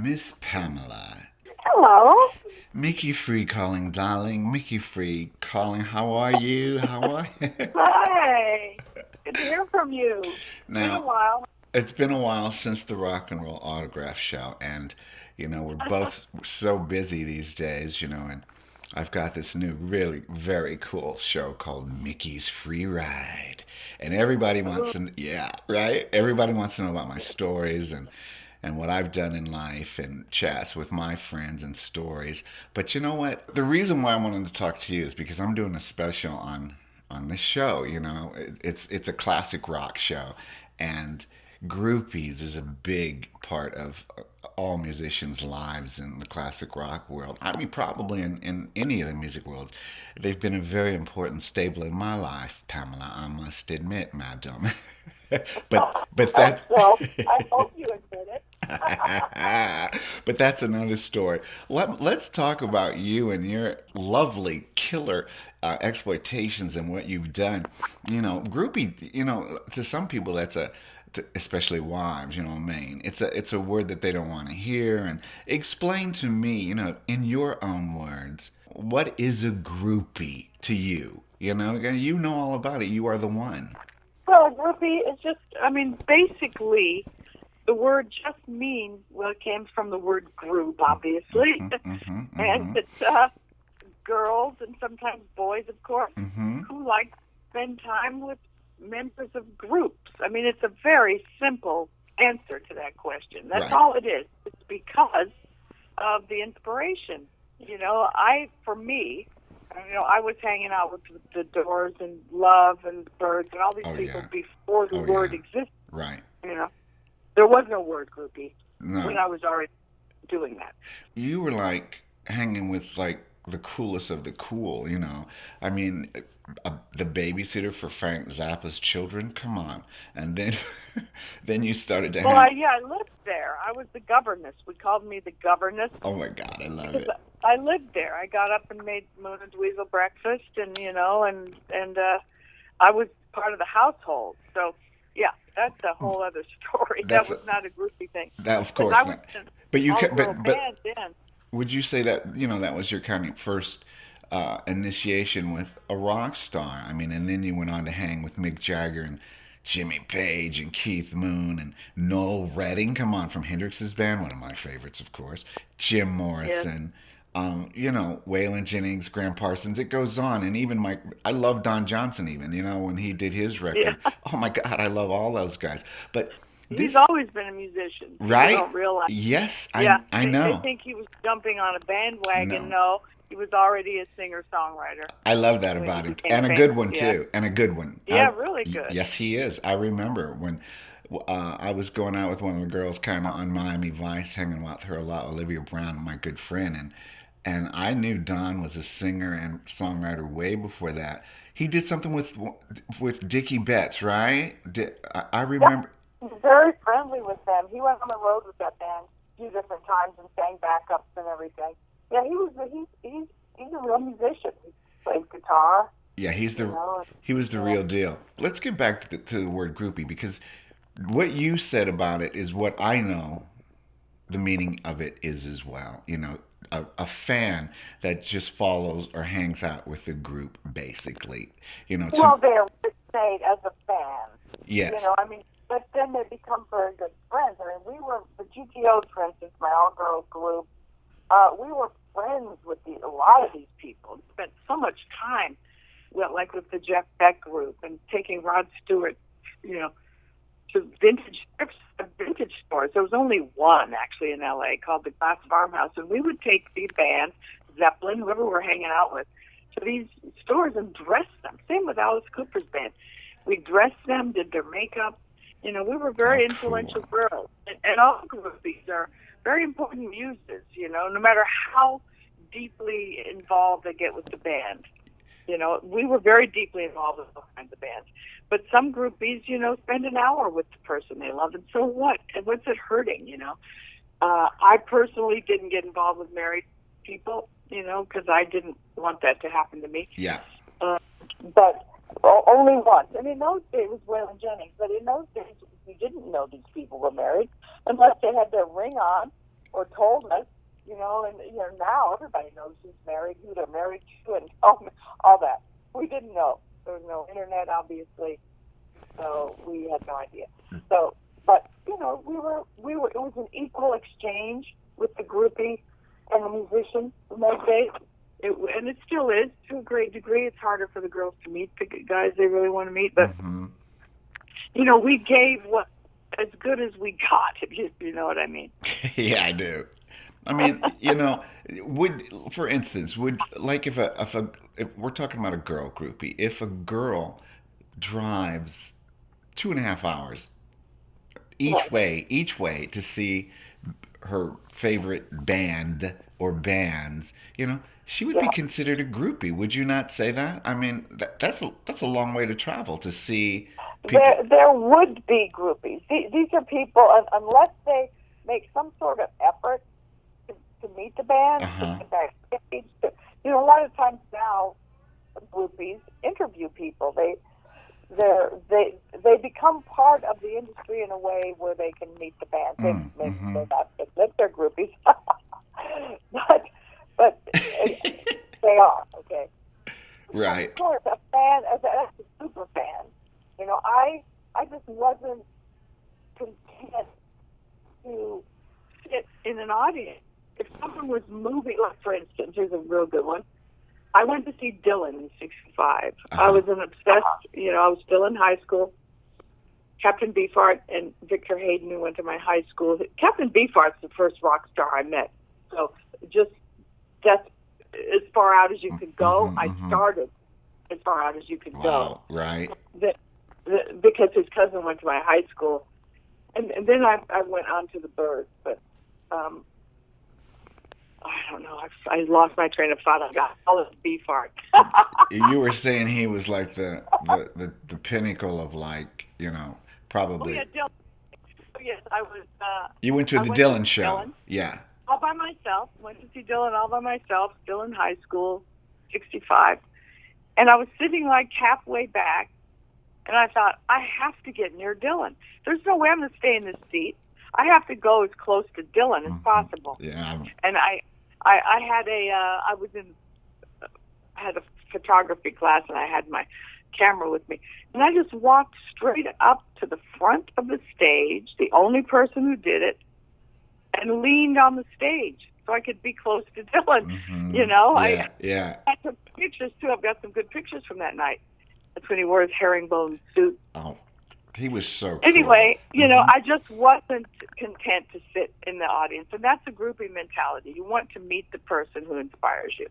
Miss Pamela. Hello. Micki Free calling, darling. Micki Free calling. How are you? How are you? Hi. Good to hear from you. It's been a Now, while. it's been a while since the Rock and Roll Autograph Show, and we're both so busy these days, and I've got this new, really very cool show called Mickey's Free Ride, and everybody wants Ooh, to, yeah, right? Everybody wants to know about my stories and what I've done in life and chats with my friends and stories. But you know what? The reason why I wanted to talk to you is because I'm doing a special on this show. It's a classic rock show, and groupies is a big part of all musicians' lives in the classic rock world. I mean, probably in any of the music worlds. They've been a very important staple in my life, Pamela, I must admit, madam. but that well, I hope you admit it. but that's another story. Let's talk about you and your lovely killer exploitations and what you've done. Groupie. To some people that's especially wives. Maine. It's a word that they don't want to hear. And explain to me, in your own words, what is a groupie to you? You know all about it. You are the one. Well, a groupie is just, basically, the word just means, well, it came from the word group, obviously. Mm-hmm, mm-hmm, And mm-hmm, it's girls and sometimes boys, of course, mm-hmm. who like to spend time with members of groups. It's a very simple answer to that question. That's Right. all it is. It's because of the inspiration. For me, I was hanging out with the Doors and Love and Birds and all these Oh people yeah. before the Oh word yeah. existed. Right. You know, there was no word groupie when No. I was already doing that. You were like hanging with like the coolest of the cool. I mean, the babysitter for Frank Zappa's children. Come on. And then, then you started to Well, hang. I lived there. I was the governess. We called me the governess Oh my God, I love because it. I lived there. I got up and made Moon and Dweezil breakfast, and I was part of the household. So yeah, that's a whole other story. That That's was not a groupie thing that of because course I was not. in an But you can, all-girl but band then. would you say that that was your kind of first initiation with a rock star? I mean, and then you went on to hang with Mick Jagger and Jimmy Page and Keith Moon and Noel Redding. Come on, from Hendrix's band, one of my favorites, of course. Jim Yes. Morrison. Waylon Jennings, Graham Parsons. It goes on, and even I love Don Johnson. Even when he did his Yeah. record. Oh my God, I love all those guys. But He's this, always been a musician. People right? don't realize. Yes, Yeah, I they know. think he was jumping on a bandwagon. No, No, he was already a singer-songwriter I love that when he about him, became and a famous. good one Yeah. too, and a good one. Yeah, really good. Yes, he is. I remember when I was going out with one of the girls, kind of on Miami Vice, hanging out with her a lot, Olivia Brown, my good friend, and I knew Don was a singer and songwriter way before that. He did something with Dickie Betts, right? I Yeah, remember. he's very friendly with them. He went on the road with that band a few different times and sang backups and everything. Yeah, he's a real musician. He plays guitar, Yeah, you know. he was the Yeah. real deal. Let's get back to the word groupie because what you said about it is what I know the meaning of it is as well. A fan that just follows or hangs out with the group, basically. To Well, they're stayed as a fan. yes, But then they become very good friends. We were the GTOs, for instance, my all-girls group. We were friends with a lot of these people. Spent so much time, like with the Jeff Beck group, and taking Rod Stewart, you know, to vintage stores. There was only one actually in LA called the Glass Farmhouse, and we would take the band, Zeppelin, whoever we're hanging out with, to these stores and dress them. Same with Alice Cooper's band. We dressed them, did their makeup. We were oh very cool. influential girls, and all groupies are very important muses. No matter how deeply involved they get with the band. We were very deeply involved with all kinds of bands. But some groupies, spend an hour with the person they love, and so what? And what's it hurting? I personally didn't get involved with married people, because I didn't want that to happen to me. Yeah, Uh, but only once. And in those days, it was Waylon Jennings. But in those days, you didn't know these people were married unless they had their ring on or told us, and now everybody knows who's married, who they're married to, and all that. We didn't know. There was no internet, obviously, so we had no idea. So, but we were. It was an equal exchange with the groupie and the musician in those days. And it still is to a great degree. It's harder for the girls to meet the guys they really want to meet, but Mm-hmm. we gave what as good as we got. If you know what I mean. Yeah, I do. I mean, would, for instance, would, like, if we're talking about a girl groupie, if a girl drives 2.5 hours Right. each way to see her favorite band or bands, she would be Yeah. considered a groupie. Would you not say that? I mean, that's a long way to travel to see people. There would be groupies. These are people, unless they make some sort of effort to meet the Uh band, to huh. get backstage. A lot of times now, groupies interview people. They become part of the industry in a way where they can meet the band. They maybe Mm-hmm. they're not admit they're groupies, but they are okay. Of Right. course, a fan, as a super fan, I just wasn't content to sit in an audience. If someone was moving, like for instance, here's a real good one. I went to see Dylan in '65. Uh I huh. was an obsessed, I was still in high school. Captain Beefheart and Victor Hayden, who went to my high school. Captain Beefheart's the first rock star I met. So just that's as far out as you could go. Mm-hmm. I Mm-hmm. started as far out as you could go. Wow. Right. Because his cousin went to my high school. And then I went on to the Birds. But um, I don't know. I lost my train of thought. I got all this Beefheart. You were saying he was like the pinnacle of, like, Oh, yeah, probably. Dylan. Oh, yes, I was. You went to I the went to Dylan see show. Dylan Yeah. all by myself. Went to see Dylan all by myself. Still in high school, '65, and I was sitting like halfway back, and I thought I have to get near Dylan. There's no way I'm going to stay in this seat. I have to go as close to Dylan as Hmm. possible. Yeah. And I had I was in I had a photography class, and I had my camera with me, and I just walked straight up to the front of the stage, the only person who did it, and leaned on the stage so I could be close to Dylan. Hmm. You know, Yeah. Yeah. I took pictures too. I've got some good pictures from that night. That's when he wore his herringbone suit. Oh, he was so cool. Anyway, Hmm. I just wasn't content to sit in the audience, and that's a groupie mentality. You want to meet the person who inspires you.